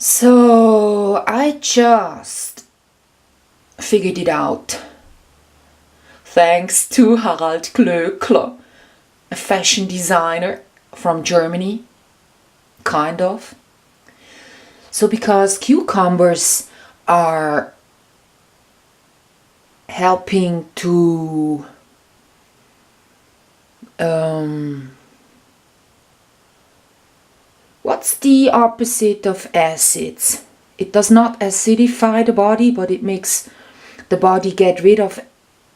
So I just figured it out. Thanks to Harald Klöckler, a fashion designer from Germany, kind of. So because cucumbers are helping to what's the opposite of acids? It does not acidify the body, but it makes the body get rid of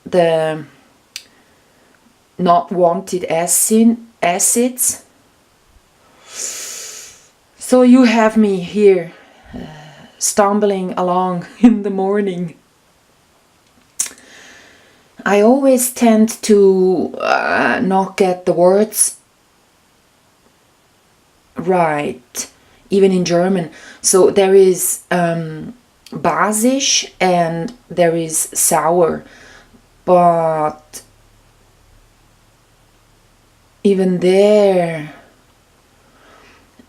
the not wanted acids. So you have me here stumbling along in the morning. I always tend to not get the words right, even in German. So there is basisch and there is sauer, but even there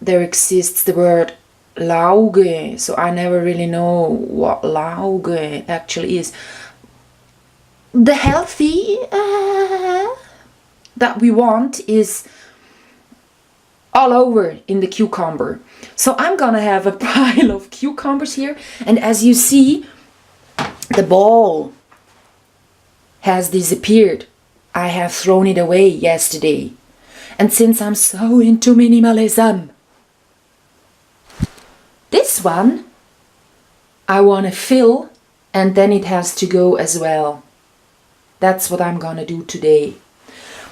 exists the word Lauge, so I never really know what Lauge actually is. The healthy that we want is all over in the cucumber. So I'm gonna have a pile of cucumbers here, and as you see, the ball has disappeared. I have thrown it away yesterday. And since I'm so into minimalism, this one I want to fill, and then it has to go as well. That's what I'm gonna do today.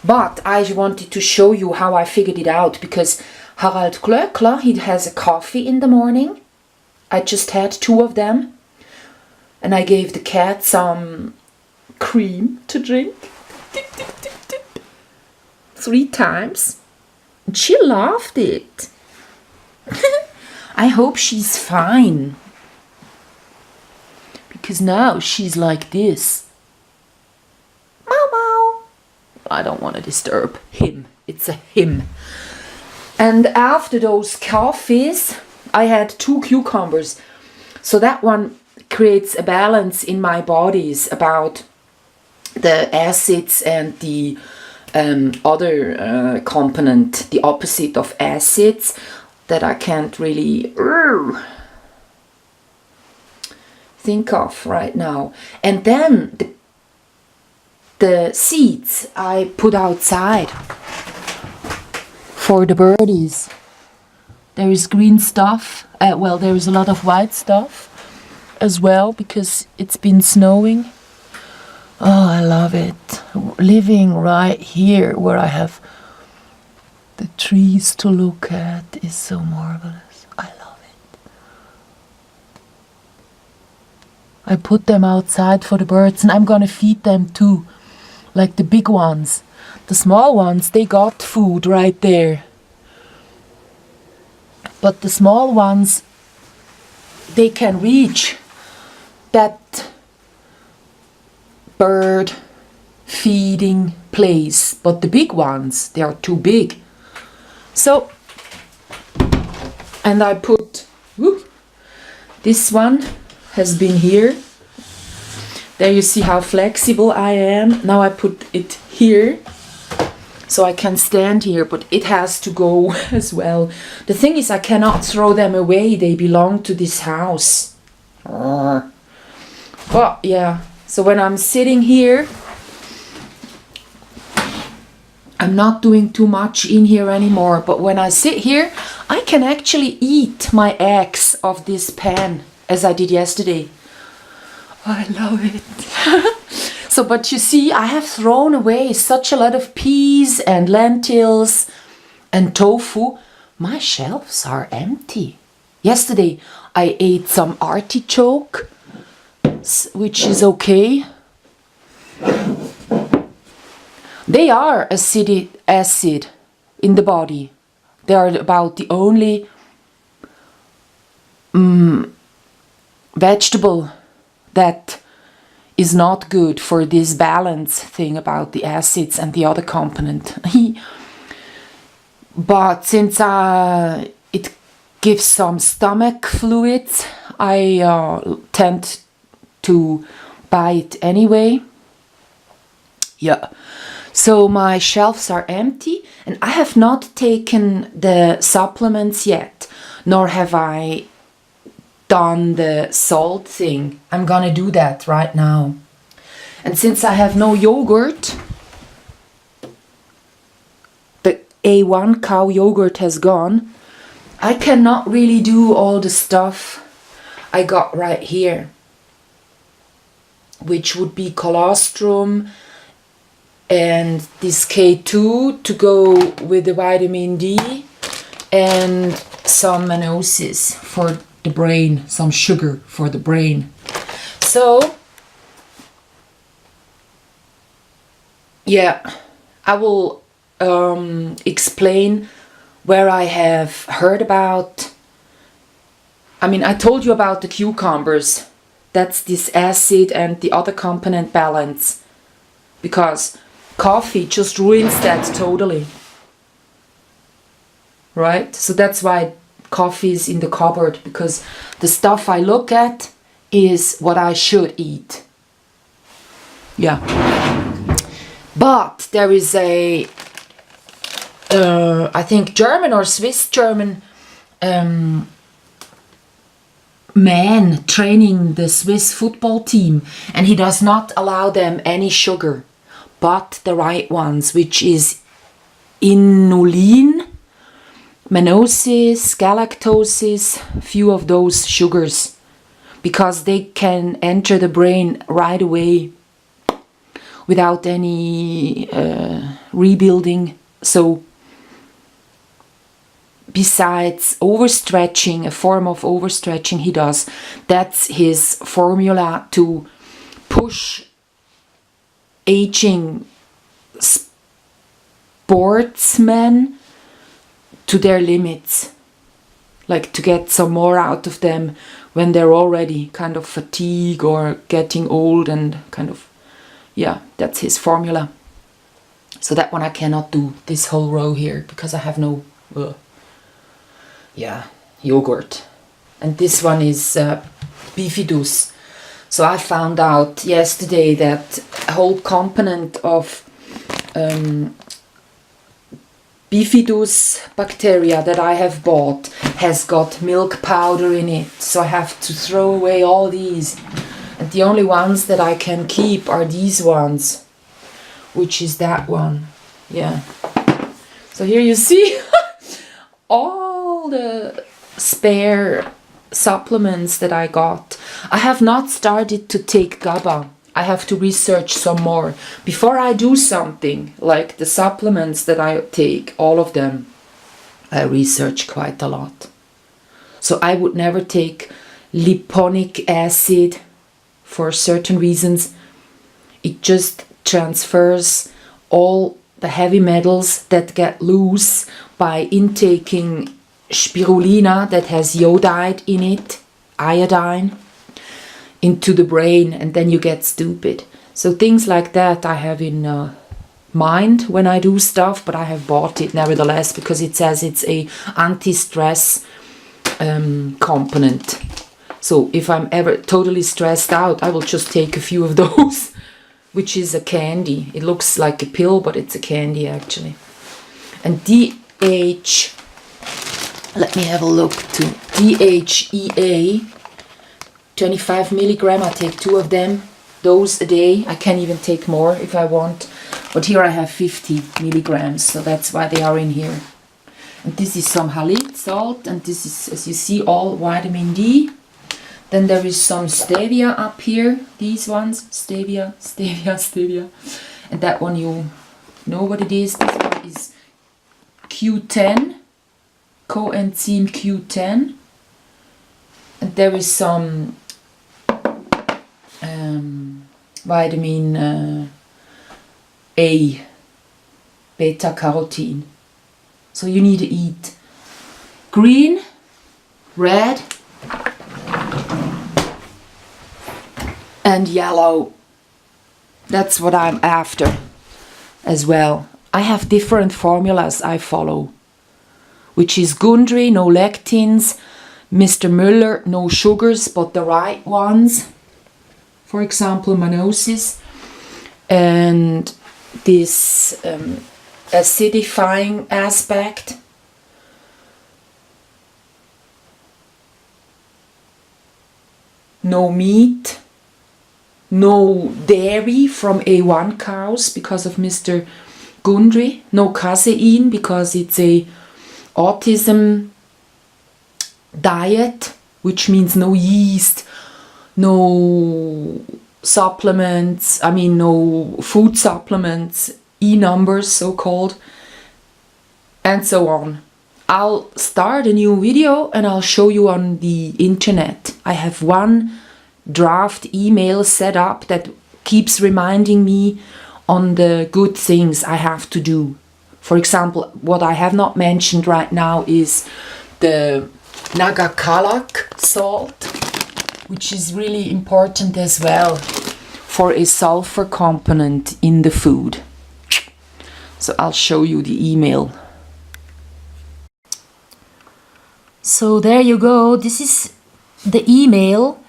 But I wanted to show you how I figured it out, because Harald Klöckler, he has a coffee in the morning. I just had 2 of them. And I gave the cat some cream to drink. Dip, dip, dip, dip. 3 times. And she loved it. I hope she's fine. Because now she's like this. Meow meow. I don't want to disturb him. It's a him. And after those coffees, I had 2 cucumbers. So that one creates a balance in my bodies about the acids and the other component, the opposite of acids, that I can't really think of right now. And then the seeds I put outside for the birdies. There is green stuff, well, there is a lot of white stuff as well, because it's been snowing. Oh, I love it. Living right here where I have the trees to look at is so marvelous. I love it. I put them outside for the birds, and I'm gonna feed them too, like the big ones. The small ones, they got food right there. But the small ones, they can reach that bird feeding place. But the big ones, they are too big. So, and I put, this one has been here. There you see how flexible I am. Now I put it here, so I can stand here, but it has to go as well. The thing is, I cannot throw them away. They belong to this house. But yeah, so when I'm sitting here, I'm not doing too much in here anymore. But when I sit here, I can actually eat my eggs of this pan, as I did yesterday. I love it. So, but you see, I have thrown away such a lot of peas and lentils and tofu. My shelves are empty. Yesterday, I ate some artichoke, which is okay. They are acid in the body. They are about the only vegetable that is not good for this balance thing about the acids and the other component. But since it gives some stomach fluids. I tend to buy it anyway. Yeah. So my shelves are empty and I have not taken the supplements yet, nor have I done the salt thing. I'm gonna do that right now. And since I have no yogurt, the A1 cow yogurt has gone, I cannot really do all the stuff I got right here, which would be colostrum and this K2 to go with the vitamin D and some mannoses for the brain, some sugar for the brain. So yeah, I will explain where I have heard about. I mean, I told you about the cucumbers. That's this acid and the other component balance, because coffee just ruins that totally, right? So that's why coffee is in the cupboard, because the stuff I look at is what I should eat. Yeah. But there is a, I think German or Swiss German man training the Swiss football team, and he does not allow them any sugar, but the right ones, which is inulin, mannoses, galactoses, few of those sugars, because they can enter the brain right away without any rebuilding. So besides overstretching, a form of overstretching he does, that's his formula to push aging sportsmen to their limits, like to get some more out of them when they're already kind of fatigued or getting old, and kind of, yeah, that's his formula. So that one I cannot do, this whole row here, because I have no yogurt. And this one is bifidus. So I found out yesterday that a whole component of bifidus bacteria that I have bought has got milk powder in it. So I have to throw away all these. And the only ones that I can keep are these ones, which is that one. Yeah. So here you see all the spare supplements that I got. I have not started to take GABA. I have to research some more. Before I do something, like the supplements that I take, all of them, I research quite a lot. So I would never take liponic acid for certain reasons. It just transfers all the heavy metals that get loose by intaking spirulina that has iodide in it, iodine, into the brain, and then you get stupid. So things like that I have in mind when I do stuff, but I have bought it nevertheless because it says it's a anti-stress component. So if I'm ever totally stressed out, I will just take a few of those, which is a candy. It looks like a pill, but it's a candy actually. And DH, let me have a look too. DHEA, 25 milligram, I take 2 of them, those a day. I can even take more if I want, but here I have 50 milligrams, so that's why they are in here. And this is some halite salt, and this is, as you see, all vitamin D. Then there is some stevia up here, these ones, stevia. And that one you know what it is. This one is Q10, coenzyme Q10. And there is some vitamin A, beta carotene. So you need to eat green, red, and yellow. That's what I'm after as well. I have different formulas I follow, which is Gundry, no lectins, Mr. Müller, no sugars, but the right ones. For example, mannose, and this acidifying aspect. No meat, no dairy from A1 cows because of Mr. Gundry, no casein because it's a autism diet, which means no yeast, no supplements, no food supplements, E numbers so called, and so on. I'll start a new video and I'll show you on the internet. I have one draft email set up that keeps reminding me on the good things I have to do. For example, what I have not mentioned right now is the Nagakalak salt, which is really important as well for a sulfur component in the food. So I'll show you the email. So there you go. This is the email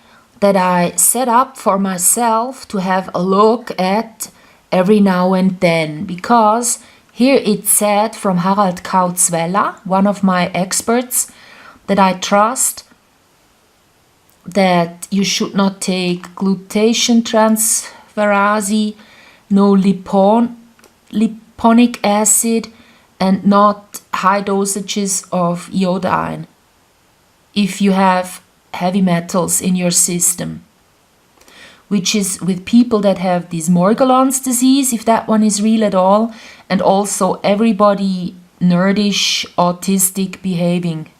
that I set up for myself to have a look at every now and then, because here it said from Harald Kautzweller, one of my experts that I trust, that you should not take glutation transferase, no liponic acid, and not high dosages of iodine if you have heavy metals in your system, which is with people that have this Morgellons disease, if that one is real at all, and also everybody nerdish, autistic behaving.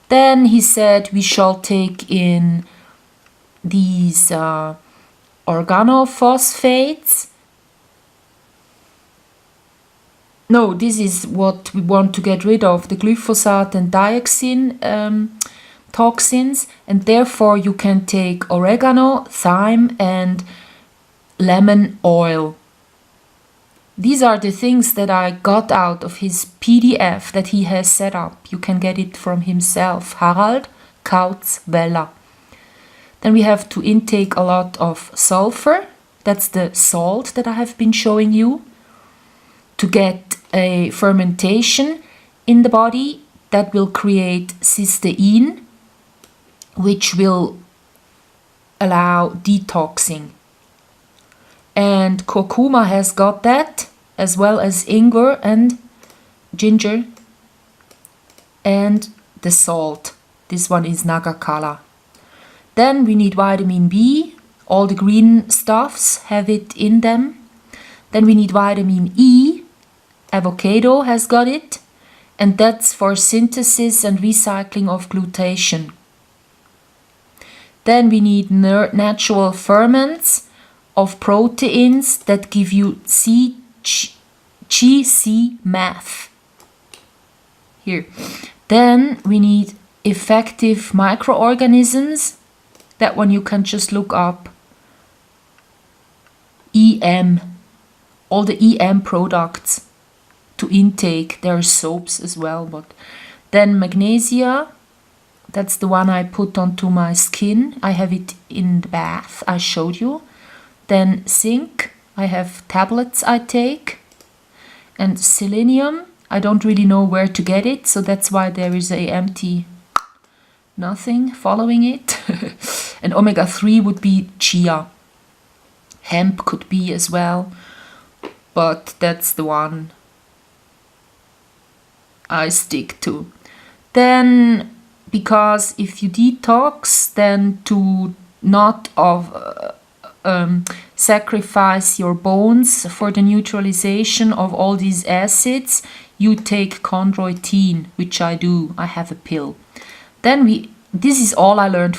Then he said we shall take in these organophosphates. No, this is what we want to get rid of, the glyphosate and dioxin toxins, and therefore you can take oregano, thyme and lemon oil. These are the things that I got out of his PDF that he has set up. You can get it from himself, Harald Kautzweller. Then we have to intake a lot of sulfur. That's the salt that I have been showing you, to get a fermentation in the body that will create cysteine, which will allow detoxing. And curcuma has got that, as well as ingwer and ginger, and the salt. This one is Nagakala. Then we need vitamin B. All the green stuffs have it in them. Then we need vitamin E. Avocado has got it, and that's for synthesis and recycling of glutation. Then we need natural ferments of proteins that give you GC-MAF. Here. Then we need effective microorganisms. That one you can just look up. EM. All the EM products to intake. There are soaps as well, but then magnesia, that's the one I put onto my skin. I have it in the bath, I showed you. Then zinc, I have tablets I take. And selenium, I don't really know where to get it, so that's why there is a empty nothing following it. And omega-3 would be chia. Hemp could be as well, but that's the one I stick to. Then, because if you detox, then to not sacrifice your bones for the neutralization of all these acids, you take chondroitin, which I do. I have a pill. Then this is all I learned